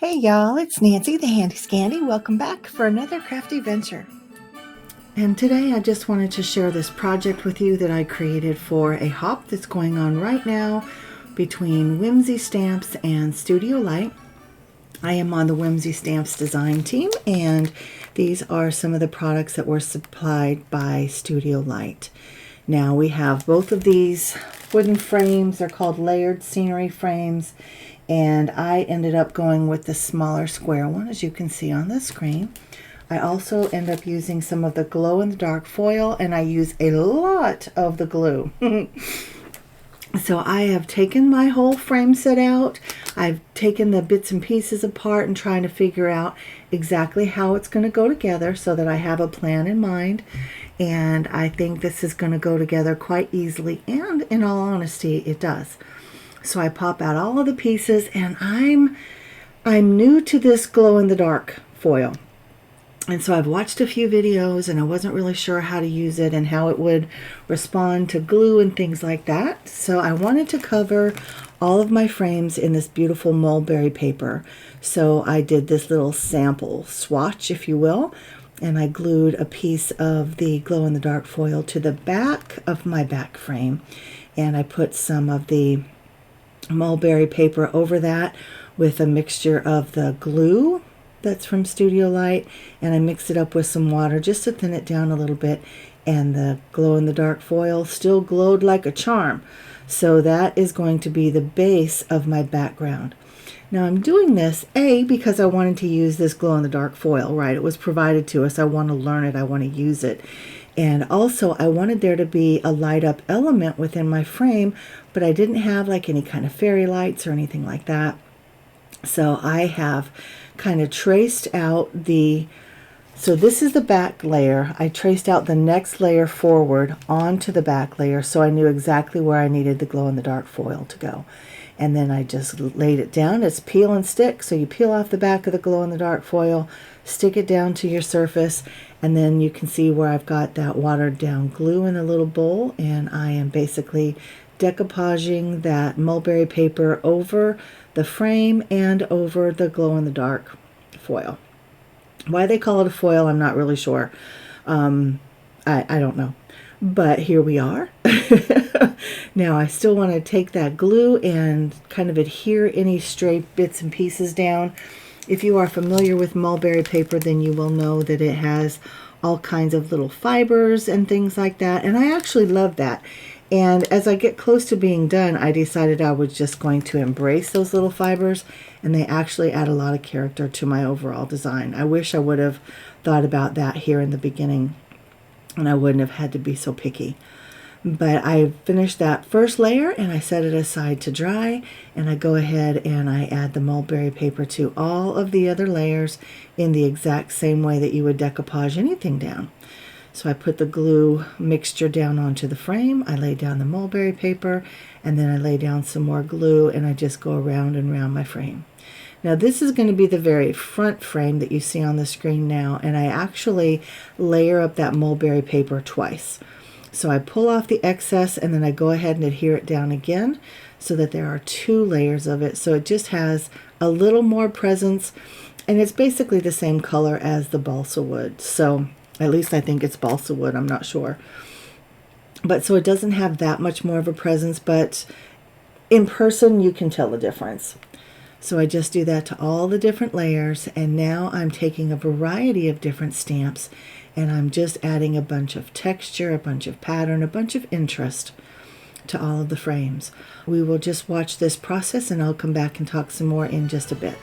Hey y'all, it's Nancy the Handy Scandy. Welcome back for another crafty venture. And today I just wanted to share this project with you that I created for a hop that's going on right now between Whimsy Stamps and Studio Light. I am on the Whimsy Stamps design team, and these are some of the products that were supplied by Studio Light. Now we have both of these wooden frames. They're called layered scenery frames, and I ended up going with the smaller square one, as you can see on the screen. I also end up using some of the glow-in-the-dark foil, and I use a lot of the glue. So I have taken my whole frame set out. I've taken the bits and pieces apart and trying to figure out exactly how it's going to go together so that I have a plan in mind. And I think this is going to go together quite easily, and in all honesty, it does. So I pop out all of the pieces, and I'm new to this glow-in-the-dark foil. And so I've watched a few videos, and I wasn't really sure how to use it and how it would respond to glue and things like that. So I wanted to cover all of my frames in this beautiful mulberry paper. So I did this little sample swatch, if you will, and I glued a piece of the glow-in-the-dark foil to the back of my back frame. And I put some of the mulberry paper over that with a mixture of the glue that's from Studio Light, and I mixed it up with some water just to thin it down a little bit, and the glow-in-the-dark foil still glowed like a charm. So that is going to be the base of my background. Now I'm doing this, because I wanted to use this glow-in-the-dark foil, right? It was provided to us. I want to learn it. I want to use it. And also I wanted there to be a light up element within my frame, but I didn't have like any kind of fairy lights or anything like that. So I have kind of traced out so this is the back layer. I traced out the next layer forward onto the back layer, so I knew exactly where I needed the glow-in-the-dark foil to go. And then I just laid it down. It's peel and stick, so you peel off the back of the glow-in-the-dark foil, stick it down to your surface, and then you can see where I've got that watered down glue in a little bowl, and I am basically decoupaging that mulberry paper over the frame and over the glow-in-the-dark foil. Why they call it a foil, I'm not really sure. I don't know. But here we are. Now I still want to take that glue and kind of adhere any stray bits and pieces down. If you are familiar with mulberry paper, then you will know that it has all kinds of little fibers and things like that. And I actually love that. And as I get close to being done, I decided I was just going to embrace those little fibers, and they actually add a lot of character to my overall design. I wish I would have thought about that here in the beginning, and I wouldn't have had to be so picky. But I finished that first layer and I set it aside to dry, and I go ahead and I add the mulberry paper to all of the other layers in the exact same way that you would decoupage anything down. So I put the glue mixture down onto the frame, I lay down the mulberry paper, and then I lay down some more glue, and I just go around and around my frame. Now this is going to be the very front frame that you see on the screen now, and I actually layer up that mulberry paper twice. So I pull off the excess, and then I go ahead and adhere it down again so that there are 2 layers of it. So it just has a little more presence, and it's basically the same color as the balsa wood. So at least I think it's balsa wood, I'm not sure. But so it doesn't have that much more of a presence, but in person you can tell the difference. So I just do that to all the different layers, and now I'm taking a variety of different stamps, and I'm just adding a bunch of texture, a bunch of pattern, a bunch of interest to all of the frames. We will just watch this process, and I'll come back and talk some more in just a bit.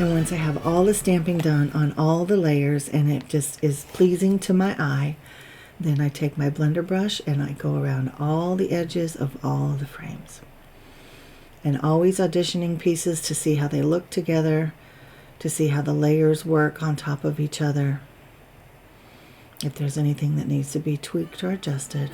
And once I have all the stamping done on all the layers and it just is pleasing to my eye, then I take my blender brush and I go around all the edges of all the frames. And always auditioning pieces to see how they look together, to see how the layers work on top of each other, if there's anything that needs to be tweaked or adjusted.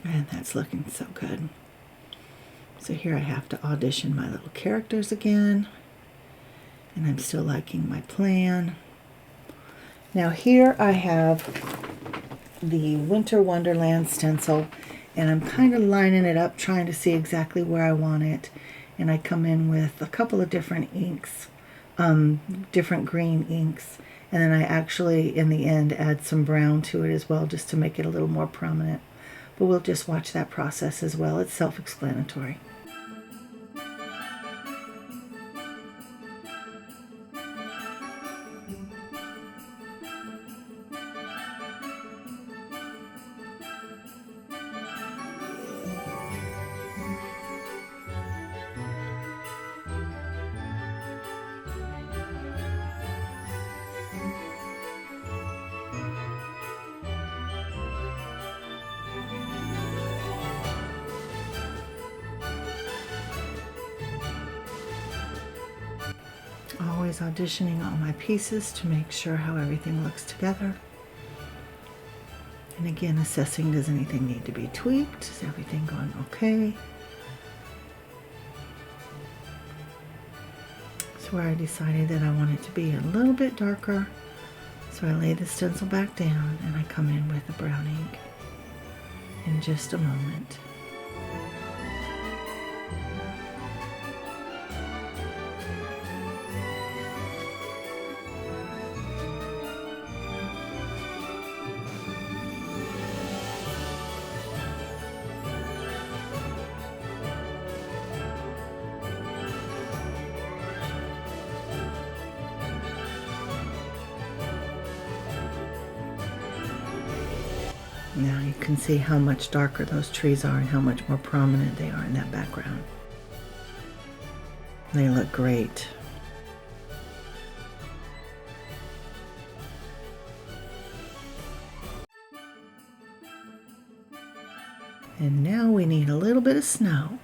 And that's looking so good. So here I have to audition my little characters again. And I'm still liking my plan. Now here I have the Winter Wonderland stencil. And I'm kind of lining it up, trying to see exactly where I want it. And I come in with a couple of different inks, different green inks. And then I actually, in the end, add some brown to it as well, just to make it a little more prominent. But we'll just watch that process as well. It's self-explanatory. Always auditioning all my pieces to make sure how everything looks together. And again, assessing, does anything need to be tweaked? Is everything going okay? So where I decided that I want it to be a little bit darker. So I lay the stencil back down and I come in with the brown ink in just a moment. Now you can see how much darker those trees are and how much more prominent they are in that background. They look great. And now we need a little bit of snow.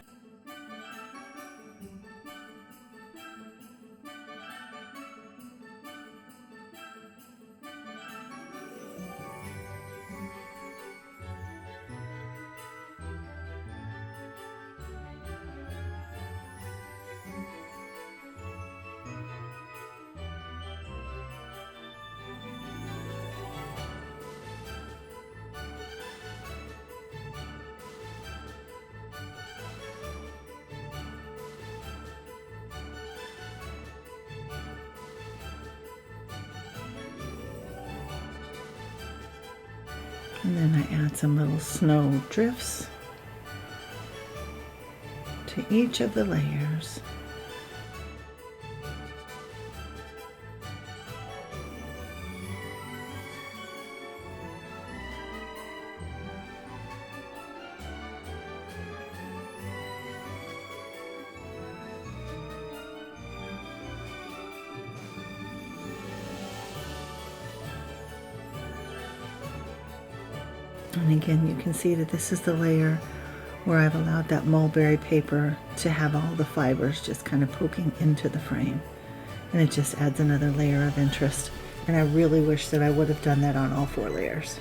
And then I add some little snow drifts to each of the layers. And again, you can see that this is the layer where I've allowed that mulberry paper to have all the fibers just kind of poking into the frame. And it just adds another layer of interest. And I really wish that I would have done that on all 4 layers.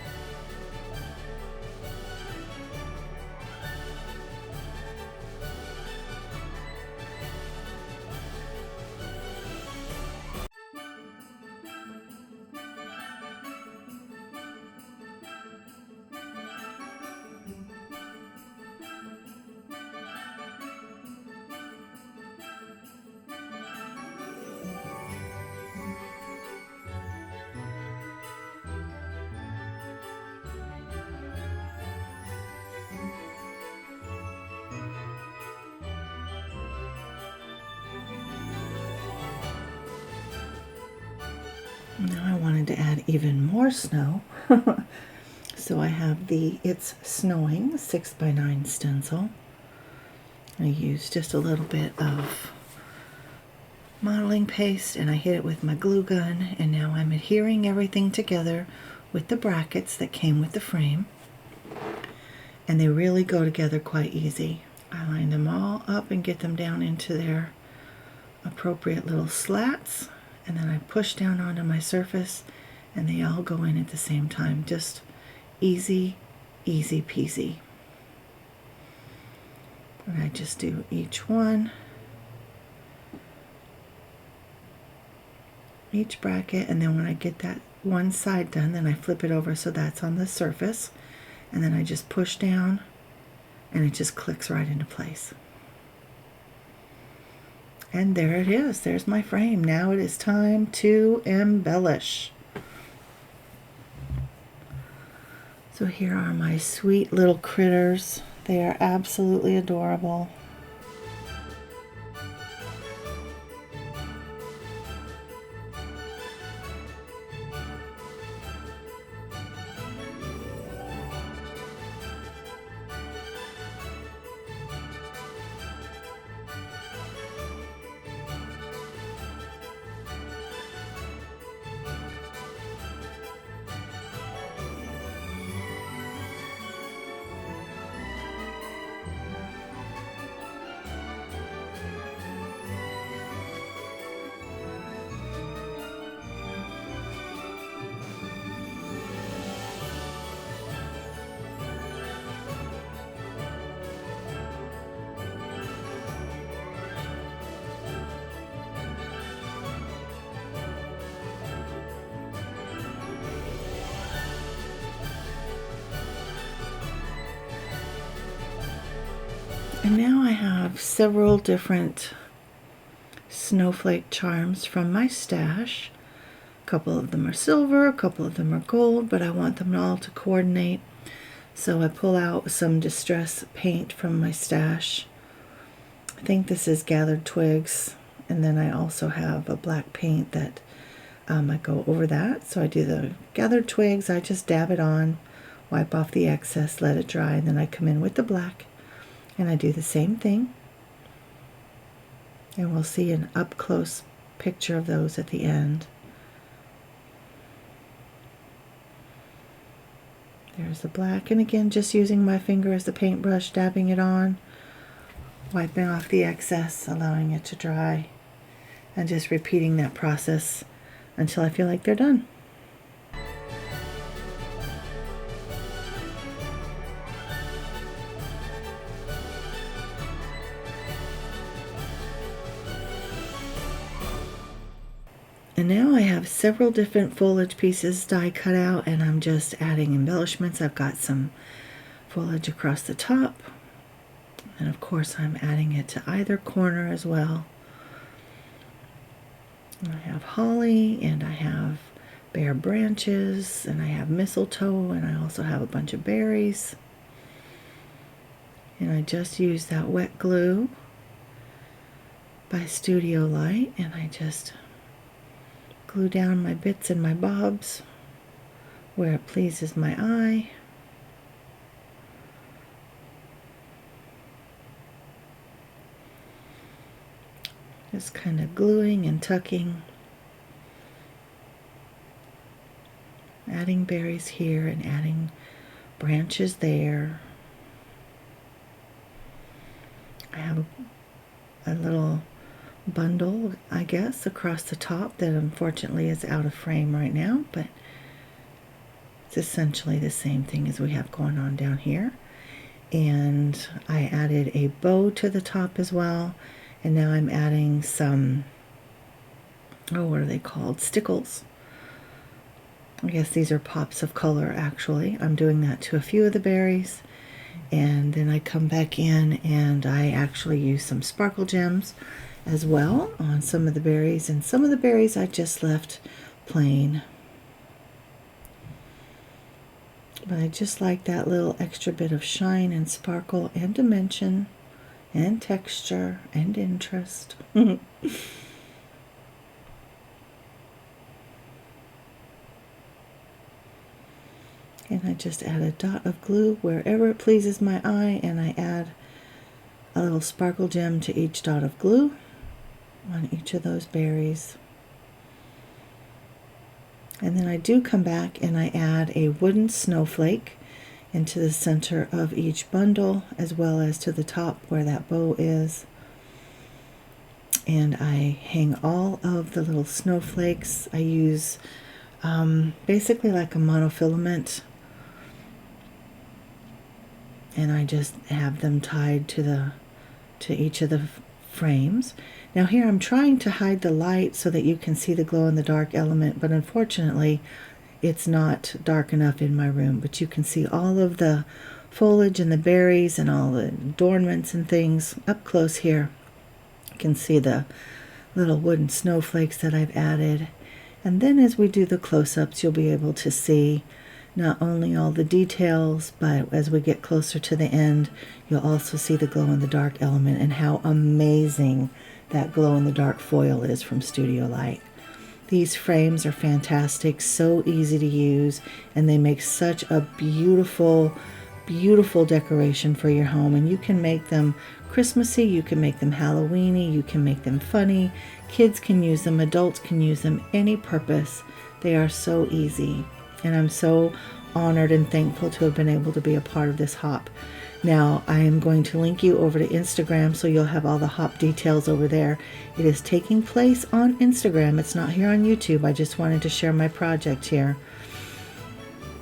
Now I wanted to add even more snow. So I have the It's Snowing 6x9 stencil. I used just a little bit of modeling paste and I hit it with my glue gun, and now I'm adhering everything together with the brackets that came with the frame, and they really go together quite easy. I line them all up and get them down into their appropriate little slats, and then I push down onto my surface and they all go in at the same time. Just easy, easy peasy. And I just do each one, each bracket, and then when I get that one side done, then I flip it over so that's on the surface, and then I just push down and it just clicks right into place. And there it is. There's my frame. Now it is time to embellish. So here are my sweet little critters. They are absolutely adorable. And now I have several different snowflake charms from my stash. A couple of them are silver, a couple of them are gold, but I want them all to coordinate. So I pull out some distress paint from my stash. I think this is gathered twigs, and then I also have a black paint that I go over that. So I do the gathered twigs, I just dab it on, wipe off the excess, let it dry, and then I come in with the black. And I do the same thing, and we'll see an up-close picture of those at the end. There's the black, and again just using my finger as the paintbrush, dabbing it on, wiping off the excess, allowing it to dry, and just repeating that process until I feel like they're done. And now I have several different foliage pieces die cut out, and I'm just adding embellishments. I've got some foliage across the top, and of course I'm adding it to either corner as well. I have holly, and I have bare branches, and I have mistletoe, and I also have a bunch of berries. And I just use that wet glue by Studio Light, and I just glue down my bits and my bobs where it pleases my eye. Just kind of gluing and tucking, adding berries here and adding branches there. I have a little bundle, I guess, across the top that unfortunately is out of frame right now, but it's essentially the same thing as we have going on down here. And I added a bow to the top as well, and now I'm adding some, oh, what are they called? Stickles. I guess these are pops of color, actually. I'm doing that to a few of the berries, and then I come back in and I actually use some sparkle gems as well on some of the berries, and some of the berries I just left plain. But I just like that little extra bit of shine and sparkle and dimension and texture and interest. And I just add a dot of glue wherever it pleases my eye, and I add a little sparkle gem to each dot of glue on each of those berries. And then I do come back and I add a wooden snowflake into the center of each bundle, as well as to the top where that bow is. And I hang all of the little snowflakes. I use basically like a monofilament, and I just have them tied to each of the frames. Now here I'm trying to hide the light so that you can see the glow in the dark element, but unfortunately it's not dark enough in my room. But you can see all of the foliage and the berries and all the adornments and things up close here. You can see the little wooden snowflakes that I've added. And then as we do the close-ups, you'll be able to see not only all the details, but as we get closer to the end, you'll also see the glow-in-the-dark element and how amazing that glow-in-the-dark foil is from Studio Light. These frames are fantastic, so easy to use, and they make such a beautiful, beautiful decoration for your home. And you can make them Christmassy, you can make them Halloweeny, you can make them funny. Kids can use them, adults can use them, any purpose. They are so easy. And I'm so honored and thankful to have been able to be a part of this hop. Now, I am going to link you over to Instagram, so you'll have all the hop details over there. It is taking place on Instagram. It's not here on YouTube. I just wanted to share my project here.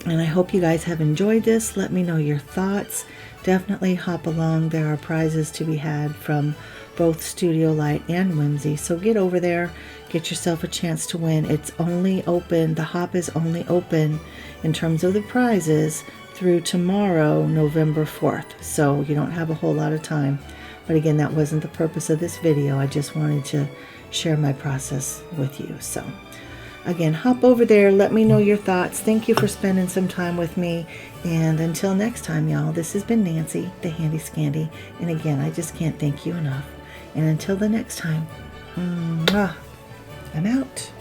And I hope you guys have enjoyed this. Let me know your thoughts. Definitely hop along. There are prizes to be had from both Studio Light and Whimsy. So get over there. Get yourself a chance to win. It's only open, the hop is only open in terms of the prizes through tomorrow, November 4th. So you don't have a whole lot of time. But again, that wasn't the purpose of this video. I just wanted to share my process with you. So again, hop over there. Let me know your thoughts. Thank you for spending some time with me. And until next time, y'all, this has been Nancy, the Handy Scandy. And again, I just can't thank you enough. And until the next time, I'm out.